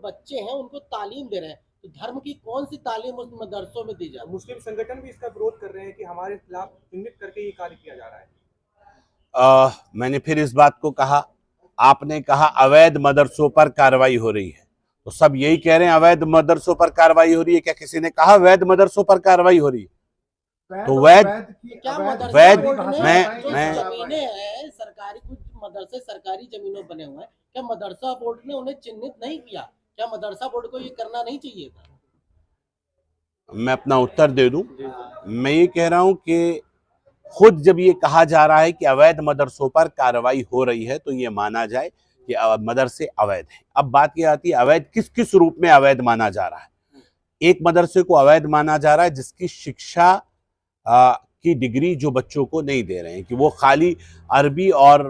बच्चे हैं उनको तालीम दे रहे हैं, तो धर्म की कौन सी तालीम उस मदरसों में दी जाती है? मुस्लिम संगठन भी इसका विरोध कर रहे हैं कि हमारे खिलाफ चिह्नित करके ये कार्य किया जा रहा है। मैंने फिर इस बात को कहा, आपने कहा अवैध मदरसों पर कार्रवाई हो रही है, तो सब यही कह रहे हैं अवैध मदरसों पर कार्रवाई हो रही है। क्या किसी ने कहा वैध मदरसों पर कार्रवाई हो रही है? तो वैध वैध मैं जमीनें हैं सरकारी, कुछ मदरसे सरकारी जमीनों बने हुए हैं, क्या मदरसा बोर्ड ने उन्हें चिन्हित नहीं किया? क्या मदरसा बोर्ड को ये करना नहीं चाहिए था? मैं अपना उत्तर दे दूं। मैं ये कह रहा हूं कि खुद जब ये कहा जा रहा है कि अवैध मदरसों पर कार्रवाई हो रही है, तो ये माना जाए कि मदरसे अवैध हैं। अब बात ये आती है अवैध किस किस रूप में अवैध माना जा रहा है। एक मदरसे को अवैध माना जा रहा है जिसकी शिक्षा की डिग्री जो बच्चों को नहीं दे रहे हैं, कि वो खाली अरबी और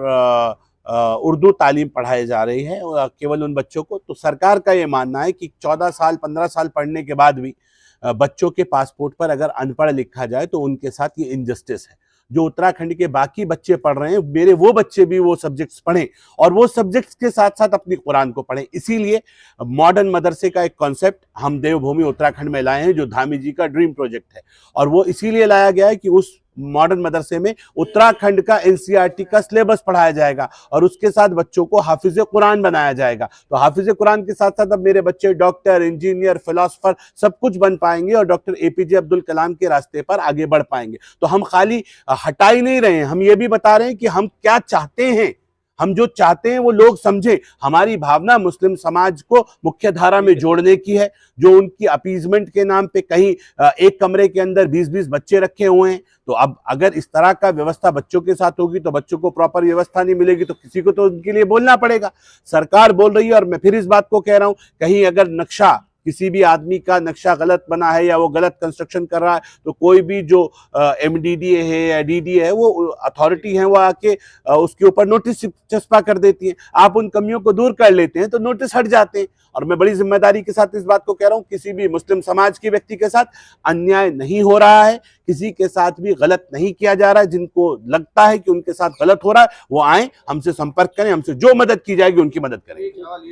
उर्दू तालीम पढ़ाई जा रही है केवल उन बच्चों को। तो सरकार का ये मानना है कि 14 साल 15 साल पढ़ने के बाद भी बच्चों के पासपोर्ट पर अगर अनपढ़ लिखा जाए तो उनके साथ ये इनजस्टिस है। जो उत्तराखंड के बाकी बच्चे पढ़ रहे हैं, मेरे वो बच्चे भी वो सब्जेक्ट्स पढ़ें और वो सब्जेक्ट्स के साथ साथ अपनी कुरान को पढ़ें। इसीलिए मॉडर्न मदरसे का एक कॉन्सेप्ट हम देवभूमि उत्तराखंड में लाए हैं, जो धामी जी का ड्रीम प्रोजेक्ट है। और वो इसीलिए लाया गया है कि उस मॉडर्न मदरसे में उत्तराखंड का एनसीईआरटी का सिलेबस पढ़ाया जाएगा और उसके साथ बच्चों को हाफिज कुरान बनाया जाएगा। तो हाफिज कुरान के साथ साथ अब मेरे बच्चे डॉक्टर, इंजीनियर, फिलोसोफर सब कुछ बन पाएंगे और डॉक्टर एपीजे अब्दुल कलाम के रास्ते पर आगे बढ़ पाएंगे। तो हम खाली हटा ही नहीं रहे हैं, हम ये भी बता रहे हैं कि हम क्या चाहते हैं। हम जो चाहते हैं वो लोग समझे। हमारी भावना मुस्लिम समाज को मुख्य धारा में जोड़ने की है। जो उनकी अपीजमेंट के नाम पे कहीं एक कमरे के अंदर 20-20 बच्चे रखे हुए हैं, तो अब अगर इस तरह का व्यवस्था बच्चों के साथ होगी तो बच्चों को प्रॉपर व्यवस्था नहीं मिलेगी, तो किसी को तो उनके लिए बोलना पड़ेगा। सरकार बोल रही है और मैं फिर इस बात को कह रहा हूं, कहीं अगर नक्शा किसी भी आदमी का नक्शा गलत बना है या वो गलत कंस्ट्रक्शन कर रहा है, तो कोई भी जो एमडीडीए है या डीडीए है, वो अथॉरिटी है, वो आके उसके ऊपर नोटिस चस्पा कर देती है। आप उन कमियों को दूर कर लेते हैं तो नोटिस हट जाते हैं। और मैं बड़ी जिम्मेदारी के साथ इस बात को कह रहा हूं, किसी भी मुस्लिम समाज के व्यक्ति के साथ अन्याय नहीं हो रहा है, किसी के साथ भी गलत नहीं किया जा रहा है। जिनको लगता है कि उनके साथ गलत हो रहा है वो आए, हमसे संपर्क करें, हमसे जो मदद की जाएगी उनकी मदद करें।